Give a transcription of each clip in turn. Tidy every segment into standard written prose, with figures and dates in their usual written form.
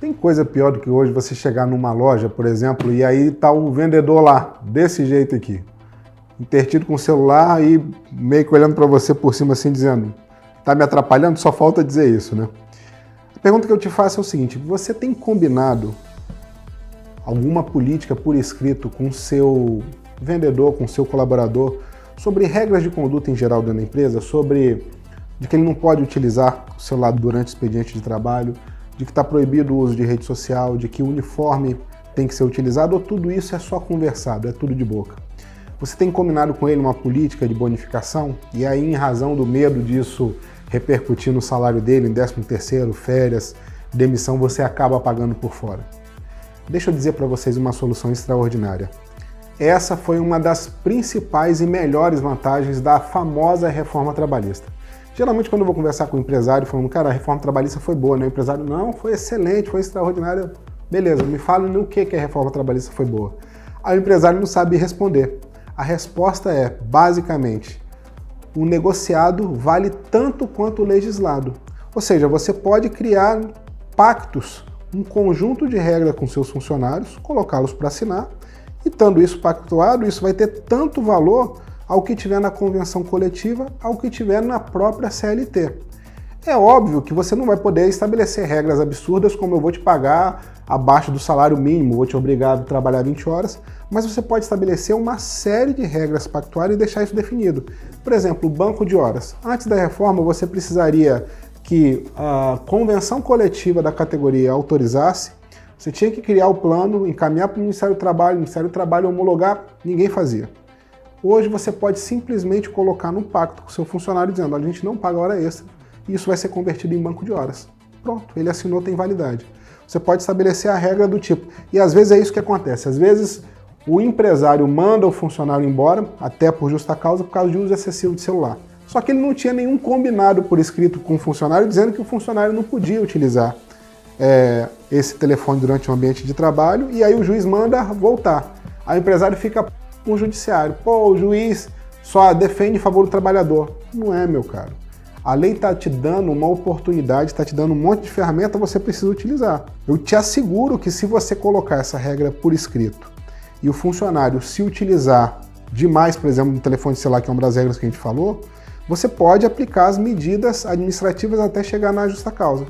Tem coisa pior do que hoje você chegar numa loja, por exemplo, e aí tá o vendedor lá, desse jeito aqui, intertido com o celular e meio que olhando para você por cima assim, dizendo, tá me atrapalhando? Só falta dizer isso, né? A pergunta que eu te faço é o seguinte, você tem combinado alguma política por escrito com o seu vendedor, com o seu colaborador, sobre regras de conduta em geral dentro da empresa, sobre de que ele não pode utilizar o celular durante o expediente de trabalho, de que está proibido o uso de rede social, de que o uniforme tem que ser utilizado, ou tudo isso é só conversado, é tudo de boca? Você tem combinado com ele uma política de bonificação? E aí, em razão do medo disso repercutir no salário dele, em 13º, férias, demissão, você acaba pagando por fora. Deixa eu dizer para vocês uma solução extraordinária. Essa foi uma das principais e melhores vantagens da famosa reforma trabalhista. Geralmente, quando eu vou conversar com o empresário, falando, cara, a reforma trabalhista foi boa, né? O empresário, não, foi excelente, foi extraordinária. Beleza, me fala no que a reforma trabalhista foi boa. Aí o empresário não sabe responder. A resposta é, basicamente, o negociado vale tanto quanto o legislado. Ou seja, você pode criar pactos, um conjunto de regras com seus funcionários, colocá-los para assinar, e estando isso pactuado, isso vai ter tanto valor ao que tiver na convenção coletiva, ao que tiver na própria CLT. É óbvio que você não vai poder estabelecer regras absurdas como eu vou te pagar abaixo do salário mínimo, vou te obrigar a trabalhar 20 horas, mas você pode estabelecer uma série de regras pactuárias e deixar isso definido. Por exemplo, o banco de horas. Antes da reforma, você precisaria que a convenção coletiva da categoria autorizasse, você tinha que criar o plano, encaminhar para o Ministério do Trabalho homologar, ninguém fazia. Hoje você pode simplesmente colocar no pacto com o seu funcionário dizendo, a gente não paga hora extra, e isso vai ser convertido em banco de horas. Pronto, ele assinou, tem validade. Você pode estabelecer a regra do tipo, e às vezes é isso que acontece, às vezes o empresário manda o funcionário embora, até por justa causa, por causa de uso excessivo de celular. Só que ele não tinha nenhum combinado por escrito com o funcionário, dizendo que o funcionário não podia utilizar esse telefone durante o ambiente de trabalho, e aí o juiz manda voltar. Aí o empresário fica com o judiciário. Pô, o juiz só defende em favor do trabalhador. Não é, meu caro. A lei está te dando uma oportunidade, está te dando um monte de ferramenta, você precisa utilizar. Eu te asseguro que se você colocar essa regra por escrito e o funcionário se utilizar demais, por exemplo, no telefone celular, que é uma das regras que a gente falou, você pode aplicar as medidas administrativas até chegar na justa causa.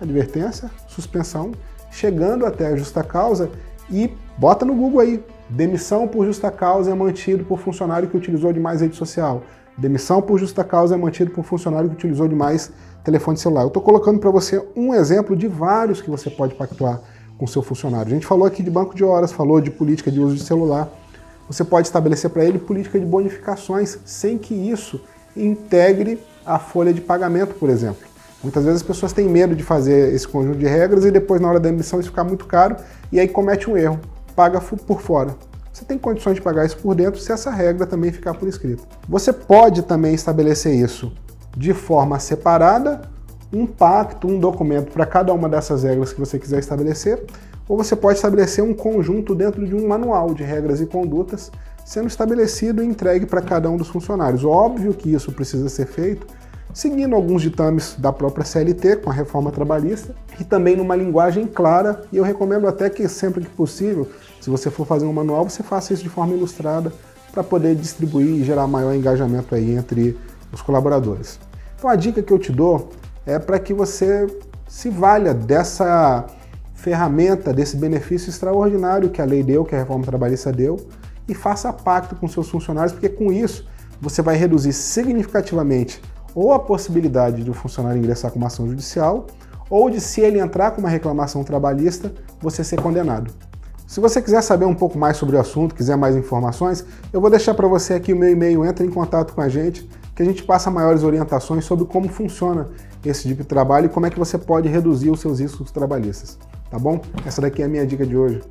Advertência, suspensão, chegando até a justa causa e bota no Google aí. Demissão por justa causa é mantido por funcionário que utilizou demais rede social. Demissão por justa causa é mantido por funcionário que utilizou demais telefone celular. Eu estou colocando para você um exemplo de vários que você pode pactuar com seu funcionário. A gente falou aqui de banco de horas, falou de política de uso de celular. Você pode estabelecer para ele política de bonificações sem que isso integre a folha de pagamento, por exemplo. Muitas vezes as pessoas têm medo de fazer esse conjunto de regras e depois na hora da emissão isso fica muito caro e aí comete um erro. Paga por fora. Você tem condições de pagar isso por dentro se essa regra também ficar por escrito. Você pode também estabelecer isso de forma separada, um pacto, um documento para cada uma dessas regras que você quiser estabelecer, ou você pode estabelecer um conjunto dentro de um manual de regras e condutas sendo estabelecido e entregue para cada um dos funcionários. Óbvio que isso precisa ser feito seguindo alguns ditames da própria CLT, com a reforma trabalhista, e também numa linguagem clara, e eu recomendo até que sempre que possível, se você for fazer um manual, você faça isso de forma ilustrada para poder distribuir e gerar maior engajamento aí entre os colaboradores. Então a dica que eu te dou é para que você se valha dessa ferramenta, desse benefício extraordinário que a lei deu, que a reforma trabalhista deu, e faça pacto com seus funcionários, porque com isso você vai reduzir significativamente ou a possibilidade de o funcionário ingressar com uma ação judicial, ou de, se ele entrar com uma reclamação trabalhista, você ser condenado. Se você quiser saber um pouco mais sobre o assunto, quiser mais informações, eu vou deixar para você aqui o meu e-mail, entre em contato com a gente, que a gente passa maiores orientações sobre como funciona esse tipo de trabalho e como é que você pode reduzir os seus riscos trabalhistas. Tá bom? Essa daqui é a minha dica de hoje.